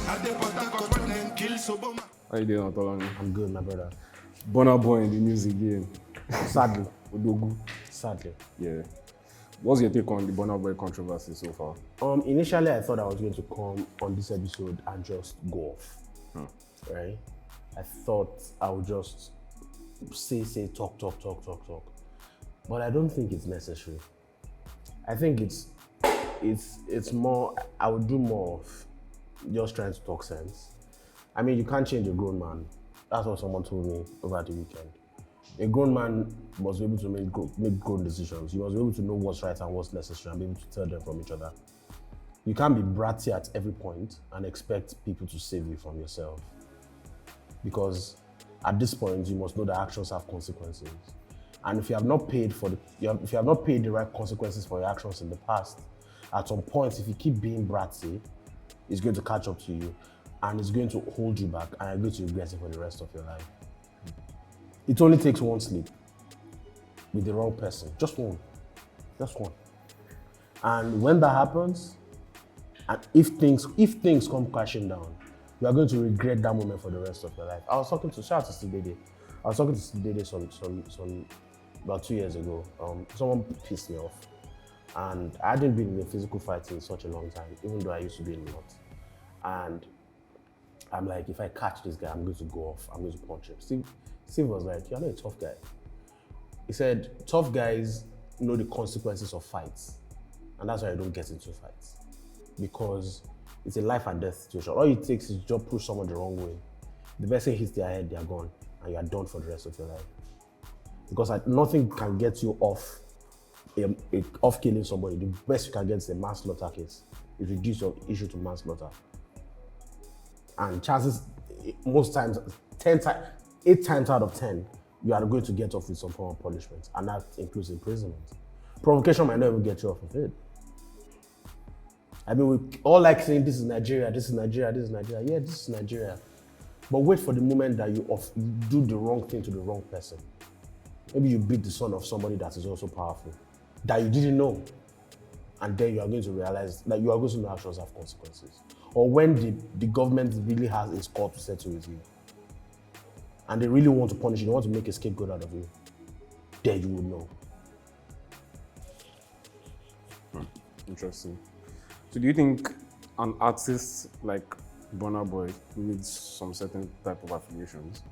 How you doing, Otolani? I'm good, my brother. Burna Boy in the news again. Sadly. Odogu. Sadly. Yeah. What's your take on the Burna Boy controversy so far? Initially, I thought I was going to come on this episode and just go off. Right? I thought I would just say, talk. But I don't think it's necessary. I think it's more, I would do more of just trying to talk sense. I mean, you can't change a grown man. That's what someone told me over the weekend. A grown man must be able to make grown decisions. You must be able to know what's right and what's necessary and be able to tell them from each other. You can't be bratty at every point and expect people to save you from yourself. Because at this point, you must know that actions have consequences. And if you have not paid if you have not paid the right consequences for your actions in the past, at some point, if you keep being bratty, it's going to catch up to you and it's going to hold you back and you're going to regret it for the rest of your life. It only takes one sleep with the wrong person, just one. And when that happens, and if things come crashing down, you are going to regret that moment for the rest of your life. Shout out to Sidede. I was talking to Sidede some about 2 years ago. Someone pissed me off. And I hadn't been in a physical fight in such a long time, even though I used to be in a lot. And I'm like, if I catch this guy, I'm going to go off. I'm going to punch him. Steve was like, you're not a tough guy. He said, tough guys know the consequences of fights. And that's why I don't get into fights. Because it's a life and death situation. All it takes is just push someone the wrong way. The person hits their head, they're gone. And you're done for the rest of your life. Because nothing can get you off killing somebody. The best you can get is a manslaughter case. You reduce your issue to manslaughter. And chances, most times, 8 times out of 10, you are going to get off with some form of punishment. And that includes imprisonment. Provocation might not even get you off of it. I mean, we all like saying, this is Nigeria. Yeah, this is Nigeria. But wait for the moment that you do the wrong thing to the wrong person. Maybe you beat the son of somebody that is also powerful, that you didn't know. And then you are going to realize that you are going to know actions have consequences. Or when the government really has a score to settle with you, and they really want to punish you, they want to make a scapegoat out of you, then you will know. Interesting. So do you think an artist like Burna Boy needs some certain type of affiliations?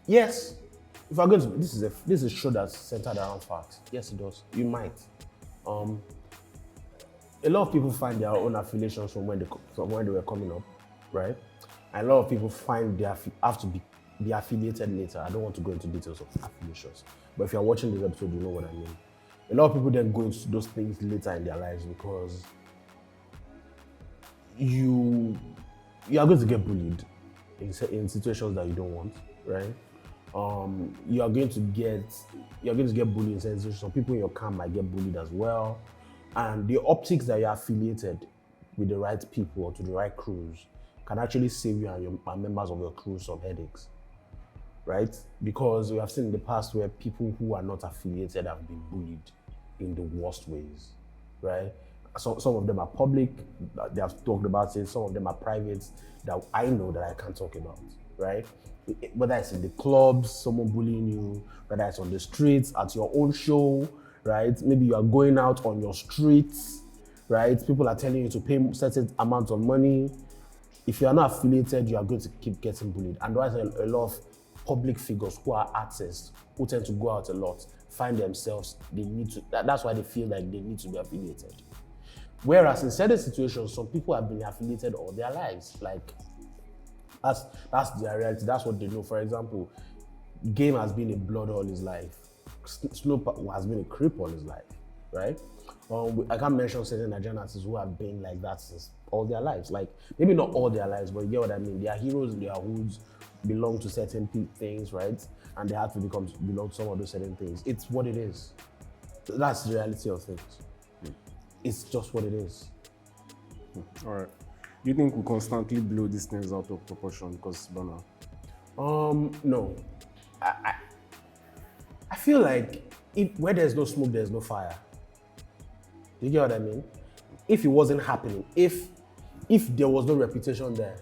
Yes. If I'm going to, this is a show that's centered around facts. Yes, it does. You might. A lot of people find their own affiliations from when they were coming up, right? And a lot of people find they have to be affiliated later. I don't want to go into details of affiliations, but if you're watching this episode, you know what I mean. A lot of people then go into those things later in their lives because you are going to get bullied in situations that you don't want, right? You are going to get bullied in situations. Some people in your camp might get bullied as well. And the optics that you're affiliated with the right people or to the right crews can actually save you and members of your crew some headaches, right? Because we have seen in the past where people who are not affiliated have been bullied in the worst ways, right? Some of them are public, they have talked about it. Some of them are private that I know that I can't talk about, right? Whether it's in the clubs, someone bullying you, whether it's on the streets, at your own show, right? Maybe you are going out on your streets, right? People are telling you to pay certain amounts of money. If you are not affiliated, you are going to keep getting bullied. And that's a lot of public figures who are artists, who tend to go out a lot, find themselves, that's why they feel like they need to be affiliated. Whereas in certain situations, some people have been affiliated all their lives. Like, that's their reality, that's what they know. For example, Game has been a blood all his life. Snoop has been a crip all his life, right? I can't mention certain Nigerian artists who have been like that since all their lives. Like, maybe not all their lives, but you get what I mean. They are heroes in their hoods, belong to certain things, right? And they have to belong to some of those certain things. It's what it is. That's the reality of things. It's just what it is. All right. Do you think we constantly blow these things out of proportion because Burna? No. I feel like where there's no smoke, there's no fire. You get what I mean? If it wasn't happening, if if there was no reputation there,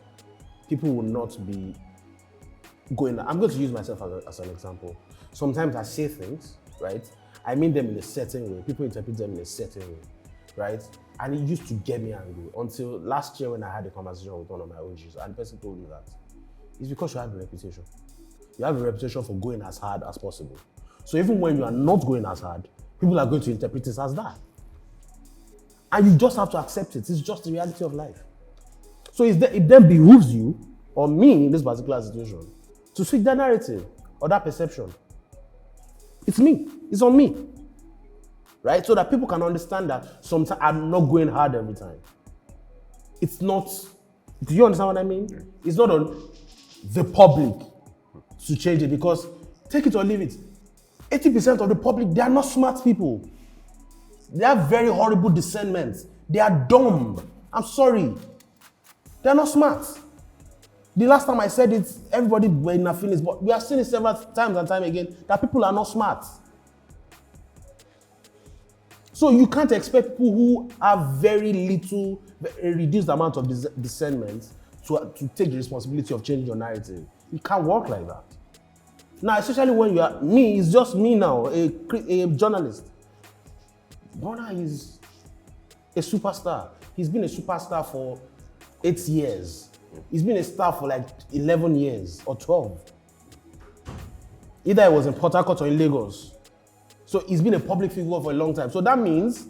people would not be going. I'm going to use myself as an example. Sometimes I say things, right? I mean them in a certain way. People interpret them in a certain way, right? And it used to get me angry until last year when I had a conversation with one of my OGs, and the person told me that it's because you have a reputation. You have a reputation for going as hard as possible. So even when you are not going as hard, people are going to interpret it as that. And you just have to accept it. It's just the reality of life. So it then behooves you, or me in this particular situation, to switch that narrative or that perception. It's me. It's on me. Right? So that people can understand that sometimes I'm not going hard every time. It's not, do you understand what I mean? Yeah. It's not on the public to change it, because take it or leave it. 80% of the public, they are not smart people. They have very horrible discernment. They are dumb. I'm sorry. They are not smart. The last time I said it, everybody were in their feelings, but we have seen it several times and time again that people are not smart. So you can't expect people who have very little, a reduced amount of discernment to take the responsibility of changing your narrative. It can't work like that. Now, especially when you are, me, it's just me now, a journalist. Burna is a superstar. He's been a superstar for 8 years. He's been a star for like 11 years or 12. Either it was in Port Harcourt or in Lagos. So he's been a public figure for a long time. So that means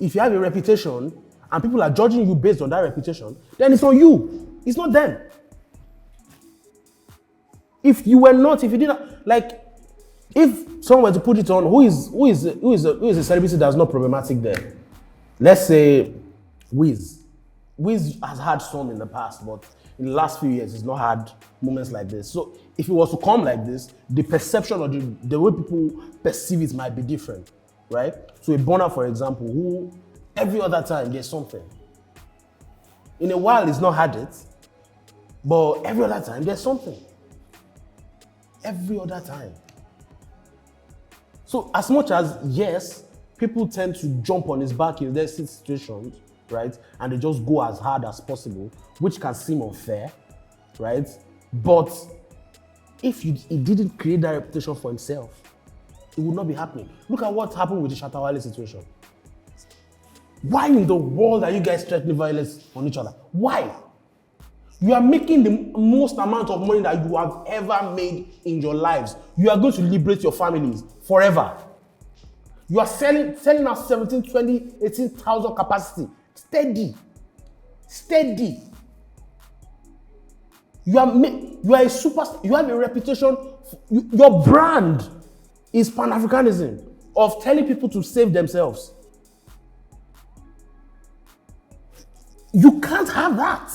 if you have a reputation and people are judging you based on that reputation, then it's on you. It's not them. If you were not, if you didn't, like, if someone were to put it on, who is a celebrity that's not problematic there? Let's say Wiz. Wiz has had some in the past, but in the last few years, he's not had moments like this. So if it was to come like this, the perception or the way people perceive it might be different, right? So a Burna, for example, who every other time there's something. In a while, he's not had it, but every other time there's something. Every other time. So as much as, yes, people tend to jump on his back in their situations, right? And they just go as hard as possible, which can seem unfair, right? But if he didn't create that reputation for himself, it would not be happening. Look at what happened with the Shatawale situation. Why in the world are you guys threatening violence on each other? Why? You are making the most amount of money that you have ever made in your lives. You are going to liberate your families forever. You are selling out 17, 20, 18,000 capacity. Steady. You are a superstar. You have a reputation. Your brand is Pan-Africanism, of telling people to save themselves. You can't have that.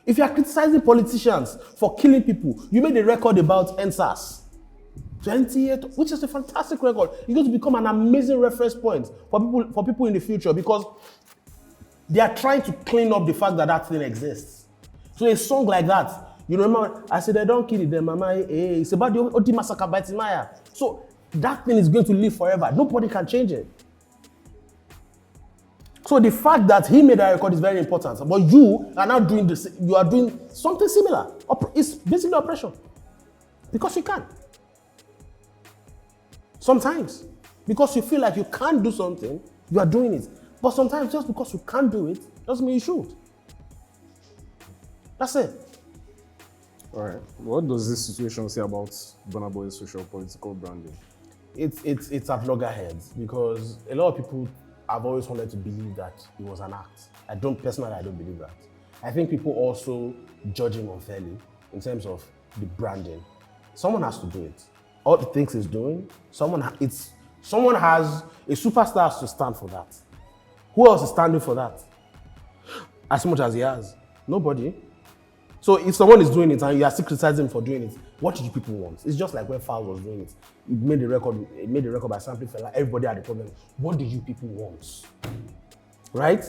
If you are criticizing politicians for killing people, you made a record about Allstars. 28, which is a fantastic record. It's going to become an amazing reference point for people in the future, because they are trying to clean up the fact that that thing exists. So a song like that, you remember, I said, they don't kill them, mama. It's about the Odi massacre by Timaya. So that thing is going to live forever. Nobody can change it. So the fact that he made a record is very important. But you are now doing this, you are doing something similar. It's basically oppression. Because you can. Sometimes. Because you feel like you can't do something, you are doing it. But sometimes just because you can't do it, doesn't mean you should. That's it. All right. What does this situation say about Burna Boy's socio-political branding? It's at loggerheads, because a lot of people have always wanted to believe that it was an act. I don't believe that. I think people also judge him unfairly in terms of the branding. Someone has to do it. All the things he's doing, someone has a superstar has to stand for that. Who else is standing for that? As much as he has. Nobody. So if someone is doing it and you are still criticizing him for doing it, what do you people want? It's just like when Fowl was doing it. He made the record by sampling fella. Everybody had a problem. What do you people want? Right?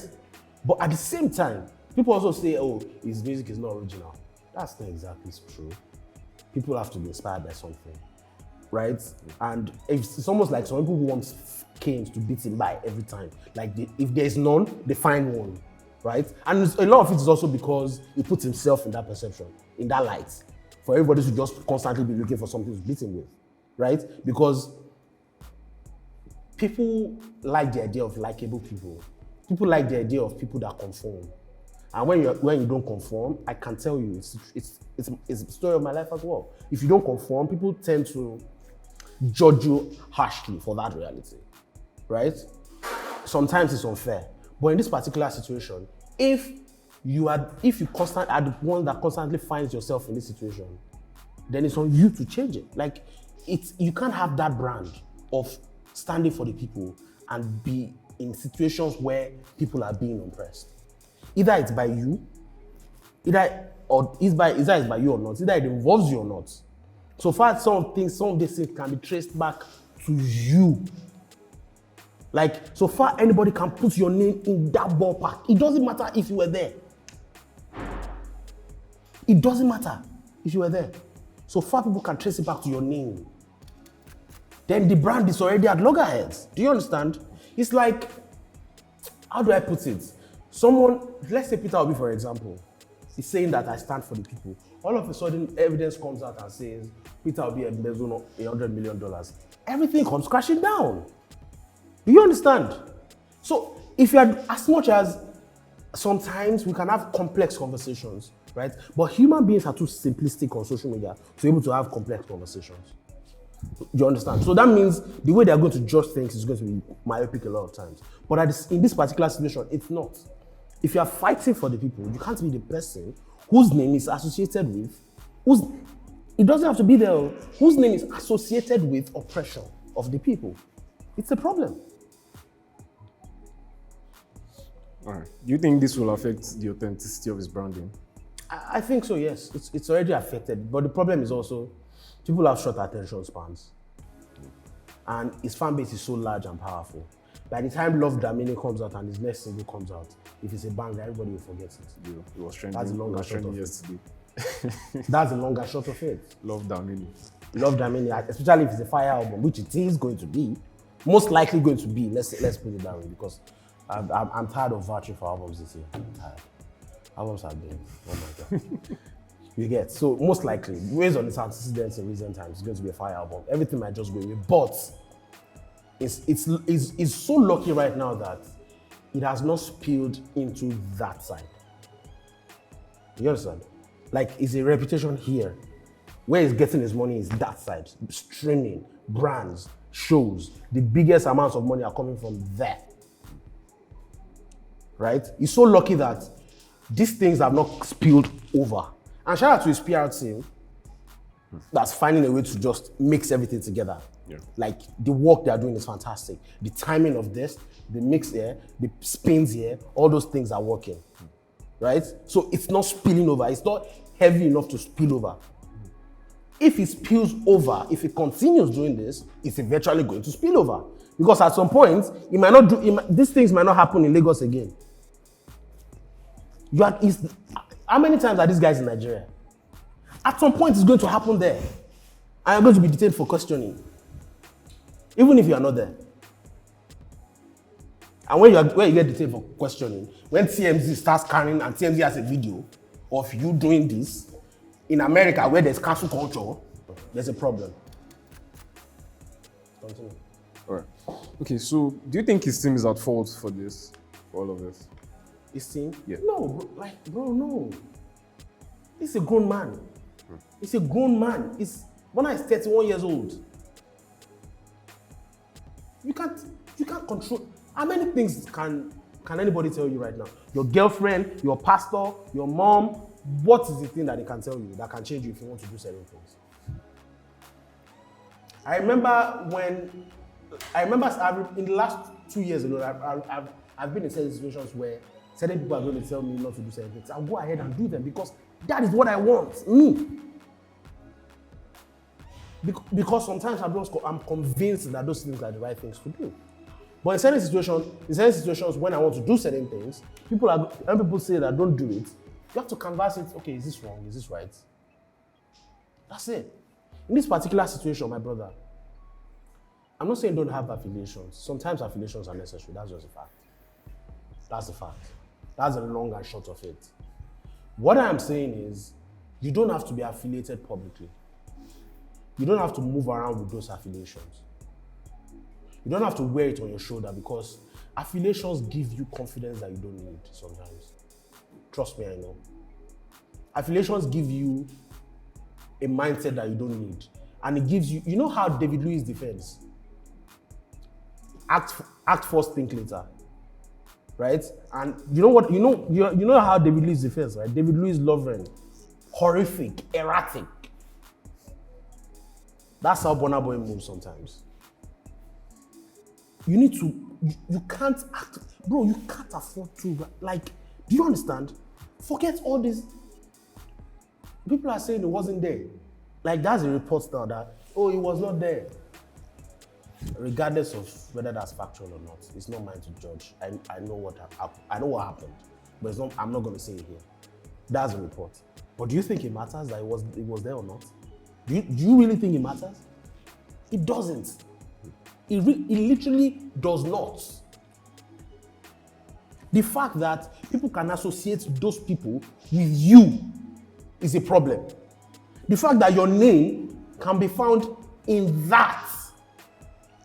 But at the same time, people also say, oh, his music is not original. That's not exactly true. People have to be inspired by something. right? And it's almost like some people who want canes to beat him by every time. Like if there's none, they find one, right? And a lot of it is also because he puts himself in that perception, in that light, for everybody to just constantly be looking for something to beat him with, right? Because people like the idea of likable people. People like the idea of people that conform. And when you don't conform, I can tell you, it's the story of my life as well. If you don't conform, people tend to judge you harshly for that reality, right? Sometimes it's unfair. But in this particular situation, if you are the one that constantly finds yourself in this situation, then it's on you to change it. Like you can't have that brand of standing for the people and be in situations where people are being oppressed. Either it's by you, either it's by you or not, either it involves you or not. So far, some of these things can be traced back to you. Like, so far, anybody can put your name in that ballpark. It doesn't matter if you were there. It doesn't matter if you were there. So far, people can trace it back to your name. Then the brand is already at loggerheads. Do you understand? It's like, how do I put it? Someone, let's say Peter Obi, for example, is saying that I stand for the people. All of a sudden, evidence comes out and says Peter Obi embezzled $100 million. Everything comes crashing down. Do you understand? So, if you are, as much as sometimes we can have complex conversations, right? But human beings are too simplistic on social media to be able to have complex conversations. Do you understand? So that means the way they're going to judge things is going to be myopic a lot of times. But in this particular situation, it's not. If you are fighting for the people, you can't be the person whose name is associated with, it doesn't have to be there, whose name is associated with oppression of the people. It's a problem. All right. Do you think this will affect the authenticity of his branding? I think so, yes. It's already affected. But the problem is also, people have short attention spans. And his fan base is so large and powerful. By the time Love Damini comes out and his next single comes out, if it's a banger, everybody will forget it. Yeah, it was trending. That's the long and short of yesterday. That's the long and short of it. Love Damini. Love Damini, especially if it's a fire album, which it is going to be, most likely going to be. Let's put it that way, because I'm tired of vouching for albums this year. I'm tired. Albums have been, oh my God. You get, so most likely, based on its antecedents in recent times, it's going to be a fire album. Everything might just go away, but it's so lucky right now that it has not spilled into that side. You understand? Like, it's a reputation here. Where he's getting his money is that side. Streaming, brands, shows. The biggest amounts of money are coming from there. Right? He's so lucky that these things have not spilled over. And shout out to his PR team that's finding a way to just mix everything together. Yeah. Like, the work they're doing is fantastic. The timing of this, the mix here, the spins here, all those things are working. Right? So it's not spilling over. It's not heavy enough to spill over. If it spills over, if it continues doing this, it's eventually going to spill over. Because at some point, these things might not happen in Lagos again. How many times are these guys in Nigeria? At some point, it's going to happen there. And you're going to be detained for questioning. Even if you are not there. And when you get detained for questioning, when TMZ starts carrying, and TMZ has a video of you doing this, in America, where there's cancel culture, there's a problem. Continue. All right. Okay, so do you think his team is at fault for this, for all of this? His team? Yeah. No, bro, no. He's a grown man. He's a grown man. Burna is 31 years old. You can't control. How many things can anybody tell you right now? Your girlfriend, your pastor, your mom, what is the thing that they can tell you that can change you if you want to do certain things? I remember in the last 2 years alone, I've been in certain situations where certain people are going to tell me not to do certain things. I'll go ahead and do them because that is what I want, me. Because sometimes I'm convinced that those things are the right things to do. But in certain situations when I want to do certain things, when people say that don't do it, you have to canvass it. Okay, is this wrong? Is this right? That's it. In this particular situation, my brother, I'm not saying don't have affiliations. Sometimes affiliations are necessary. That's just a fact. That's the fact. That's the long and short of it. What I'm saying is, you don't have to be affiliated publicly. You don't have to move around with those affiliations. You don't have to wear it on your shoulder because affiliations give you confidence that you don't need sometimes. Trust me, I know. Affiliations give you a mindset that you don't need. And it gives you, you know how David Lewis defends? Act first, think later. Right? And you know what, you know how David Lewis defends, right? David Lewis Lovren. Horrific, erratic. That's how Burna Boy moves sometimes. You need to, you can't act, bro, you can't afford to, like, do you understand? Forget all this. People are saying it wasn't there. Like, that's a report now that, oh, it was not there. Regardless of whether that's factual or not, it's not mine to judge. I know what happened, but it's not, I'm not going to say it here. That's a report. But do you think it matters that it was there or not? Do you really think it matters? It doesn't. It literally does not. The fact that people can associate those people with you is a problem. The fact that your name can be found in that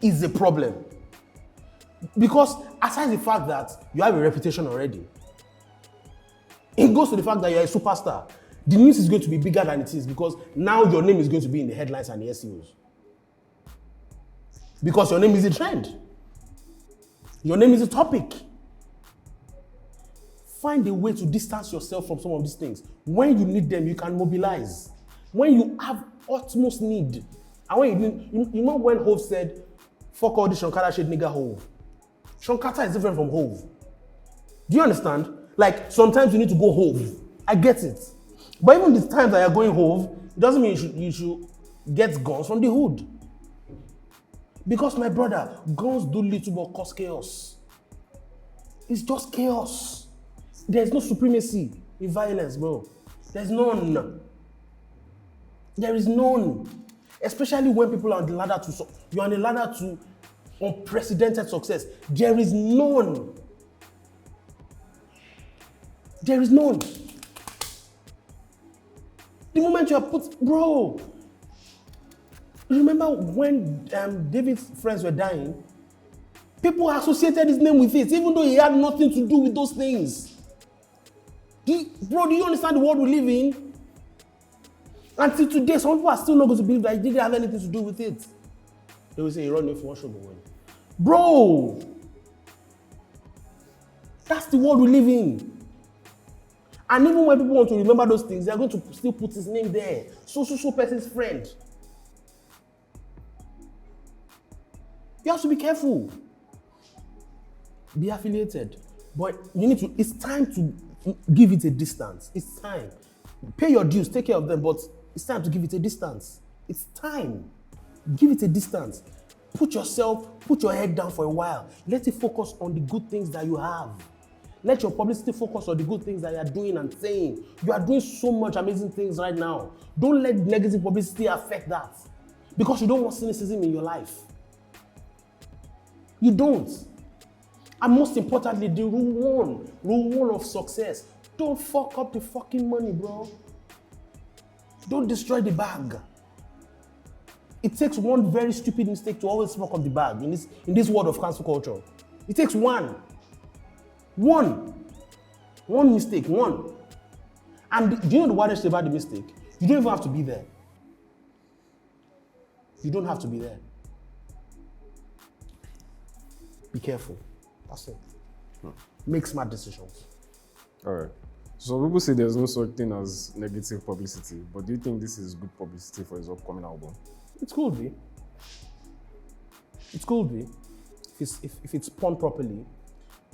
is a problem. Because aside the fact that you have a reputation already, it goes to the fact that you're a superstar. The news is going to be bigger than it is because now your name is going to be in the headlines and the SEOs. Because your name is a trend. Your name is a topic. Find a way to distance yourself from some of these things. When you need them, you can mobilize. When you have utmost need. And when you know when Hove said, fuck all this Shankata shit nigga Hove. Shankata is different from Hove. Do you understand? Like, sometimes you need to go Hove. I get it. But even the times that you're going Hove, it doesn't mean you should get guns from the hood. Because, my brother, guns do little but cause chaos. It's just chaos. There's no supremacy in violence, bro. There's none. There is none. Especially when people are on the ladder to, you're on the ladder to unprecedented success. There is none. There is none. The moment you are put, bro, remember when David's friends were dying? People associated his name with it, even though he had nothing to do with those things. Do you understand the world we live in? Until today, some people are still not going to believe that he didn't have anything to do with it. They will say, you run if you want to go win. Bro! That's the world we live in. And even when people want to remember those things, they are going to still put his name there. So person's friend. You have to be careful. Be affiliated. But you need to, it's time to give it a distance. It's time. Pay your dues, take care of them, but it's time to give it a distance. It's time. Give it a distance. Put your head down for a while. Let it focus on the good things that you have. Let your publicity focus on the good things that you are doing and saying. You are doing so much amazing things right now. Don't let negative publicity affect that. Because you don't want cynicism in your life. You don't. And most importantly, the rule one of success. Don't fuck up the fucking money, bro. Don't destroy the bag. It takes one very stupid mistake to always fuck up the bag in this world of cancel culture. It takes one. One mistake, one. And do you know the wildest thing about the mistake? You don't even have to be there. You don't have to be there. Be careful. That's it. Make smart decisions. All right. So people say there's no such thing as negative publicity, but do you think this is good publicity for his upcoming album? It could be. It could be. If it's spun properly.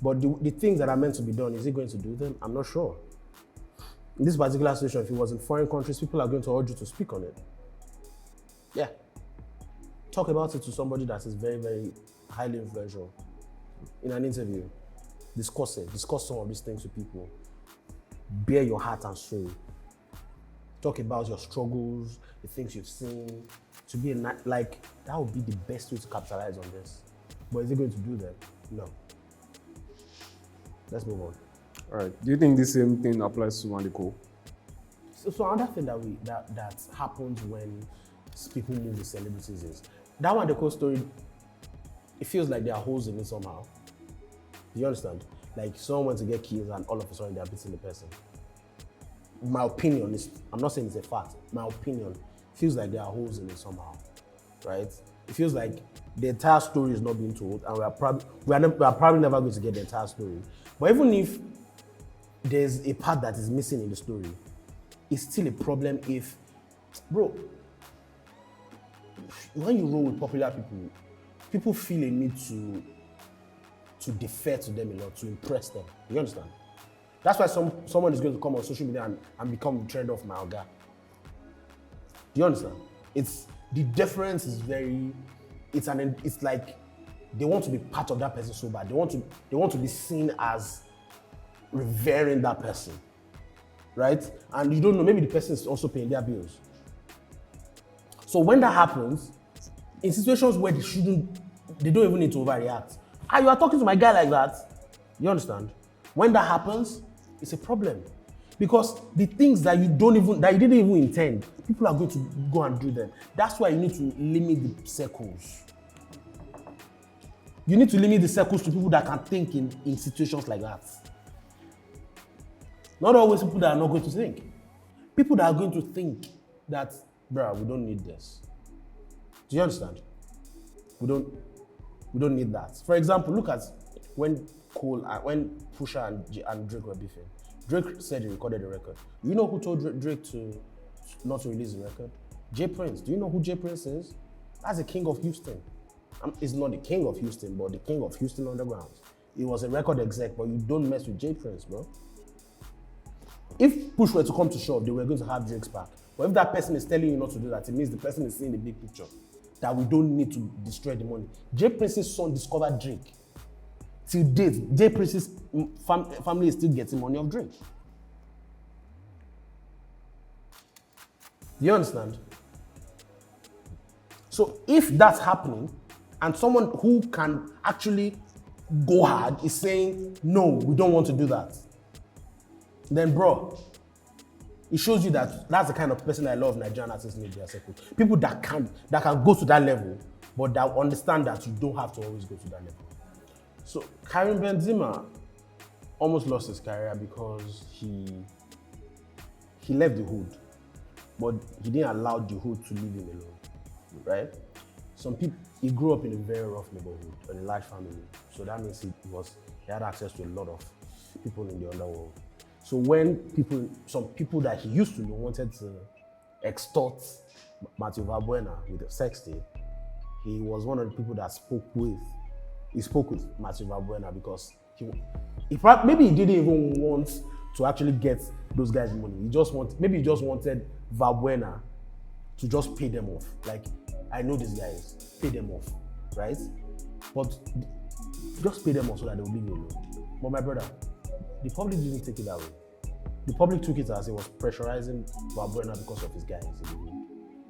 But the things that are meant to be done, is he going to do them? I'm not sure. In this particular situation, if it was in foreign countries, people are going to urge you to speak on it. Yeah. Talk about it to somebody that is very, very highly influential. In an interview, discuss it. Discuss some of these things with people. Bare your heart and soul. talk about your struggles, the things you've seen, to be like, that would be the best way to capitalize on this. But is it going to do that? No. Let's move on. All right. Do you think the same thing applies to Wandiko? So another thing that happens when people move with celebrities is that Wandiko story. It feels like there are holes in it somehow. Do you understand? Like someone went to get killed and all of a sudden they're beating the person. My opinion is, I'm not saying it's a fact, my opinion feels like there are holes in it somehow, right? It feels like the entire story is not being told and we are probably never going to get the entire story. But even if there's a part that is missing in the story, it's still a problem if, bro, when you roll with popular people feel a need to defer to them a lot, to impress them. You understand? That's why someone is going to come on social media and become the trend of my Oga. Do you understand? The difference is it's like they want to be part of that person so bad. They want to be seen as revering that person, right? And you don't know, maybe the person is also paying their bills. So when that happens, in situations where they don't even need to overreact. You are talking to my guy like that. You understand? When that happens, it's a problem. Because the things that you didn't even intend, people are going to go and do them. That's why you need to limit the circles. You need to limit the circles to people that can think in situations like that. Not always people that are not going to think. People that are going to think that, bruh, we don't need this. Do you understand? We don't need that. For example, look at when Pusha and Drake were beefing. Drake said he recorded the record. You know who told Drake to not to release the record? Jay Prince. Do you know who Jay Prince is? That's the king of Houston. He's not the king of Houston, but the king of Houston Underground. He was a record exec, but you don't mess with Jay Prince, bro. If Push were to come to shop, they were going to have Drake's back. But if that person is telling you not to do that, it means the person is seeing the big picture. That we don't need to destroy the money. Jay Prince's son discovered Drake. Till date, Jay Prince's family is still getting money off Drake. Do you understand? So if that's happening, and someone who can actually go hard is saying, no, we don't want to do that, then bro, it shows you that that's the kind of person I love Nigerian artists in their circle. People that can go to that level, but that understand that you don't have to always go to that level. So Karim Benzema almost lost his career because he left the hood, but he didn't allow the hood to leave him alone, right? He grew up in a very rough neighborhood, in a large family, so that means he had access to a lot of people in the underworld. So when some people that he used to know wanted to extort Matthew Valbuena with a sex tape, he was one of the people that spoke with Matthew Valbuena because maybe he didn't even want to actually get those guys money. He just wanted Valbuena to just pay them off. Like, I know these guys, pay them off, right? But just pay them off so that they will leave you alone. But my brother, the public didn't take it that way. The public took it as he was pressurizing Valbuena because of his guys in the league.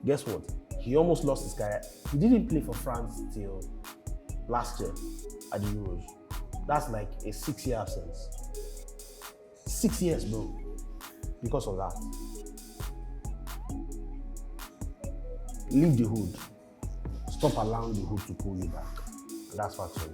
Guess what? He almost lost his career. He didn't play for France till last year at the Euros. That's like a 6-year absence. 6 years, bro, because of that. Leave the hood. Stop allowing the hood to pull you back. And that's factual.